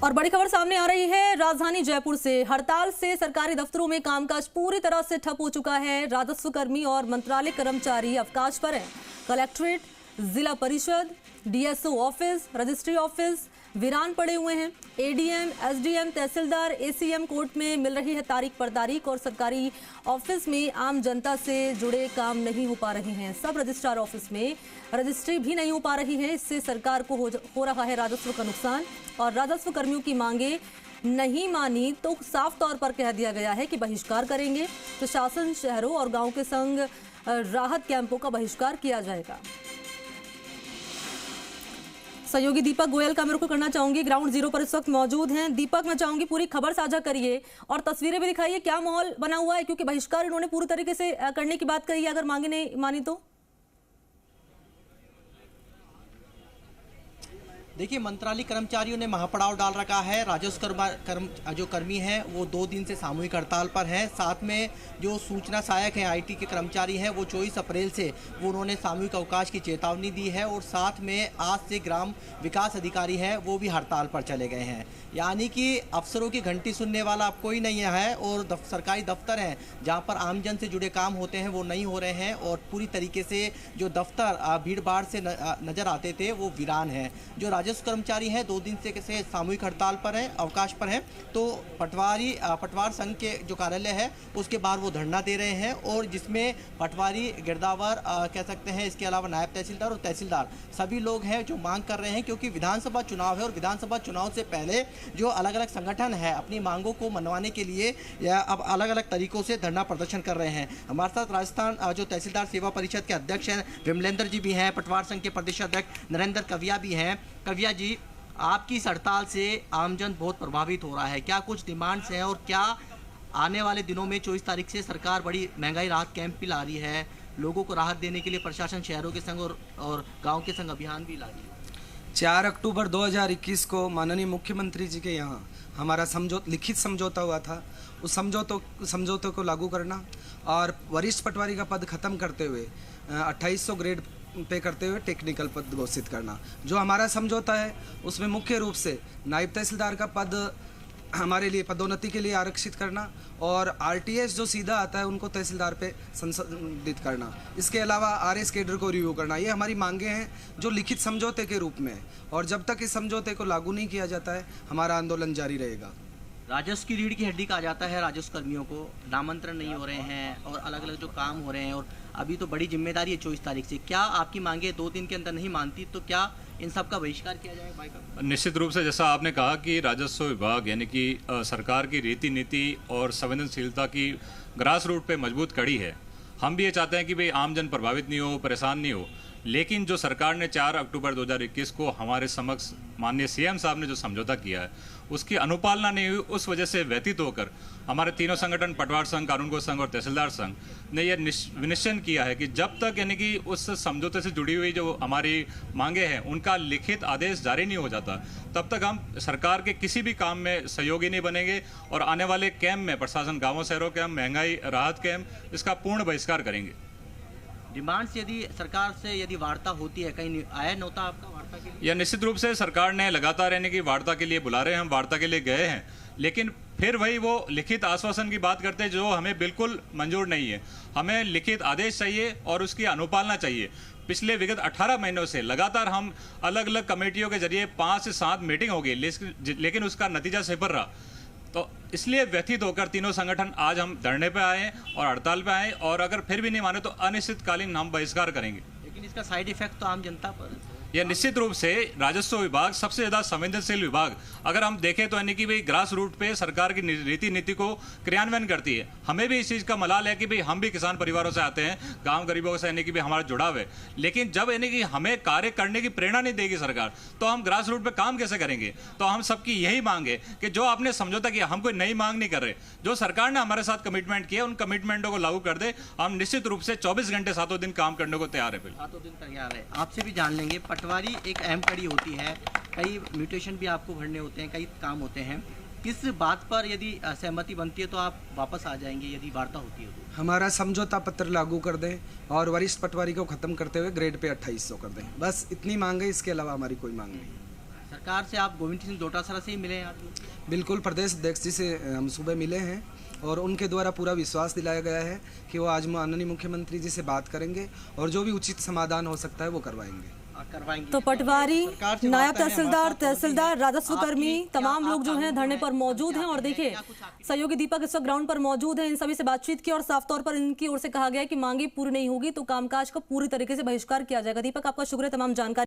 और बड़ी खबर सामने आ रही है राजधानी जयपुर से। हड़ताल से सरकारी दफ्तरों में कामकाज पूरी तरह से ठप हो चुका है। राजस्व कर्मी और मंत्रालय कर्मचारी अवकाश पर हैं। कलेक्ट्रेट, जिला परिषद, डीएसओ ऑफिस, रजिस्ट्री ऑफिस वीरान पड़े हुए हैं। एडीएम, एसडीएम, तहसीलदार, एसीएम कोर्ट में मिल रही है तारीख पर तारीख और सरकारी ऑफिस में आम जनता से जुड़े काम नहीं हो पा रहे हैं। सब रजिस्ट्रार ऑफिस में रजिस्ट्री भी नहीं हो पा रही है। इससे सरकार को हो रहा है राजस्व का नुकसान और राजस्व कर्मियों की मांगे नहीं मानी तो साफ तौर पर कह दिया गया है कि बहिष्कार करेंगे। प्रशासन, शहरों और गाँव के संग राहत कैंपों का बहिष्कार किया जाएगा। सहयोगी दीपक गोयल का मेरे को करना चाहूंगी, ग्राउंड जीरो पर इस वक्त मौजूद हैं। दीपक, मैं चाहूंगी पूरी खबर साझा करिए और तस्वीरें भी दिखाइए, क्या माहौल बना हुआ है, क्योंकि बहिष्कार इन्होंने पूरी तरीके से करने की बात कही है अगर मांगे नहीं मानी तो। देखिए, मंत्रालय कर्मचारियों ने महापड़ाव डाल रखा है। राजस्व जो कर्मी हैं वो 2 दिन से सामूहिक हड़ताल पर हैं। साथ में जो सूचना सहायक हैं, आईटी के कर्मचारी हैं, वो 24 अप्रैल से वो उन्होंने सामूहिक अवकाश की चेतावनी दी है और साथ में आज से ग्राम विकास अधिकारी हैं वो भी हड़ताल पर चले गए हैं। यानी कि अफसरों की घंटी सुनने वाला अब कोई नहीं है और सरकारी दफ्तर हैं जहाँ पर आमजन से जुड़े काम होते हैं वो नहीं हो रहे हैं और पूरी तरीके से जो दफ्तर भीड़ भाड़ से नज़र आते थे वो वीरान हैं। जो राजस्व कर्मचारी हैं 2 दिन से सामूहिक हड़ताल पर हैं, अवकाश पर हैं। तो पटवार संघ के जो कार्यालय है उसके बाहर वो धरना दे रहे हैं और जिसमें पटवारी, गिरदावर कह सकते हैं, इसके अलावा नायब तहसीलदार और तहसीलदार सभी लोग हैं जो मांग कर रहे हैं, क्योंकि विधानसभा चुनाव है और विधानसभा चुनाव से पहले जो अलग अलग संगठन है अपनी मांगों को मनवाने के लिए या अब अलग अलग तरीकों से धरना प्रदर्शन कर रहे हैं। हमारे साथ राजस्थान जो तहसीलदार सेवा परिषद के अध्यक्ष हैं विमलेंद्र जी भी हैं, पटवार संघ के प्रदेश अध्यक्ष नरेंद्र कविया भी हैं। कविया जी, आपकी इस हड़ताल से आमजन बहुत प्रभावित हो रहा है, क्या कुछ डिमांड्स हैं और क्या आने वाले दिनों में 24 तारीख से सरकार बड़ी महंगाई राहत कैंप भी ला रही है, लोगों को राहत देने के लिए प्रशासन शहरों के संग और गाँव के संग अभियान भी ला रही है? 4 अक्टूबर 2021 को माननीय मुख्यमंत्री जी के यहाँ हमारा लिखित समझौता हुआ था। उस समझौते को लागू करना और वरिष्ठ पटवारी का पद खत्म करते हुए 2800 ग्रेड पे करते हुए टेक्निकल पद घोषित करना। जो हमारा समझौता है उसमें मुख्य रूप से नायब तहसीलदार का पद हमारे लिए पदोन्नति के लिए आरक्षित करना और आरटीएस जो सीधा आता है उनको तहसीलदार पे संशोधित करना। इसके अलावा आरएस कैडर को रिव्यू करना। ये हमारी मांगे हैं जो लिखित समझौते के रूप में है और जब तक इस समझौते को लागू नहीं किया जाता है हमारा आंदोलन जारी रहेगा। राजस्व की रीढ़ की हड्डी कहा जाता है राजस्व कर्मियों को, नामांतरण नहीं हो रहे हैं और अलग अलग जो काम हो रहे हैं और अभी तो बड़ी जिम्मेदारी है 24 तारीख से। क्या आपकी मांगे 2 दिन के अंदर नहीं मानती तो क्या इन सब का बहिष्कार किया जाएगा? निश्चित रूप से, जैसा आपने कहा कि राजस्व विभाग यानी कि सरकार की रीति नीति और संवेदनशीलता की ग्रास रूट पे मजबूत कड़ी है। हम भी ये चाहते हैं कि भाई आमजन प्रभावित नहीं हो, परेशान नहीं हो, लेकिन जो सरकार ने 4 अक्टूबर 2021 को हमारे समक्ष माननीय सीएम साहब ने जो समझौता किया है उसकी अनुपालना नहीं हुई, उस वजह से व्यतीत होकर हमारे तीनों संगठन पटवार संघ, कानूनगो संघ और तहसीलदार संघ ने यह विनिश्चय किया है कि जब तक यानी कि उस समझौते से जुड़ी हुई जो हमारी मांगे हैं उनका लिखित आदेश जारी नहीं हो जाता तब तक हम सरकार के किसी भी काम में सहयोगी नहीं बनेंगे और आने वाले कैंप में प्रशासन गाँवों शहरों कैंप, महंगाई राहत कैंप, इसका पूर्ण बहिष्कार करेंगे। डिमांड्स यदि सरकार से यदि वार्ता होती है, कहीं आया नौता आपका वार्ता के लिए? या निश्चित रूप से सरकार ने लगातार यानी कि वार्ता के लिए बुला रहे हैं, हम वार्ता के लिए गए हैं, लेकिन फिर वही वो लिखित आश्वासन की बात करते हैं जो हमें बिल्कुल मंजूर नहीं है। हमें लिखित आदेश चाहिए और उसकी अनुपालना चाहिए। पिछले विगत 18 महीनों से लगातार हम अलग अलग कमेटियों के जरिए 5 से 7 मीटिंग हो गई, लेकिन उसका नतीजा सिफर रहा। तो इसलिए व्यथित होकर तीनों संगठन आज हम धरने पे आए और हड़ताल पे आए और अगर फिर भी नहीं माने तो अनिश्चितकालीन हम बहिष्कार करेंगे। लेकिन इसका साइड इफेक्ट तो आम जनता पर। यह निश्चित रूप से राजस्व विभाग सबसे ज़्यादा संवेदनशील विभाग अगर हम देखें तो यानी कि भाई ग्रास रूट पे सरकार की रीति नीति को क्रियान्वयन करती है। हमें भी इस चीज़ का मलाल है कि भाई हम भी किसान परिवारों से आते हैं, गांव गरीबों से यानी कि भाई हमारा जुड़ाव है, लेकिन जब यानी कि हमें कार्य करने की प्रेरणा नहीं देगी सरकार तो हम ग्रास रूट पर काम कैसे करेंगे? तो हम सबकी यही मांग है कि जो आपने समझौता किया, हम कोई नई मांग नहीं कर रहे, जो सरकार ने हमारे साथ कमिटमेंट किया उन कमिटमेंटों को लागू कर दे। हम निश्चित रूप से 24 घंटे 7 दिन काम करने को तैयार है। 7 दिन तैयार है। आपसे भी जान लेंगे, पटवारी एक अहम कड़ी होती है, कई म्यूटेशन भी आपको भरने होते हैं, कई काम होते हैं, किस बात पर यदि सहमति बनती है तो आप वापस आ जाएंगे यदि वार्ता होती है तो? हमारा समझौता पत्र लागू कर दें और वरिष्ठ पटवारी को खत्म करते हुए ग्रेड पे 2800 कर दें, बस इतनी मांग है, इसके अलावा हमारी कोई मांग नहीं। सरकार से आप गोविंद सिंह डोटासरा से ही मिले हैं आज? बिल्कुल, प्रदेश अध्यक्ष जी से हम सुबह मिले हैं और उनके द्वारा पूरा विश्वास दिलाया गया है कि वो आज माननीय मुख्यमंत्री जी से बात करेंगे और जो भी उचित समाधान हो सकता है वो करवाएंगे। तो पटवारी, नायब तहसीलदार, तहसीलदार, राजस्व कर्मी, तमाम लोग जो हैं धरने पर मौजूद हैं। और देखिए, सहयोगी दीपक इस वक्त ग्राउंड पर मौजूद हैं, इन सभी से बातचीत की और साफ तौर पर इनकी ओर से कहा गया है कि मांगे पूरी नहीं होगी तो कामकाज का पूरी तरीके से बहिष्कार किया जाएगा। दीपक, आपका शुक्रिया तमाम जानकारी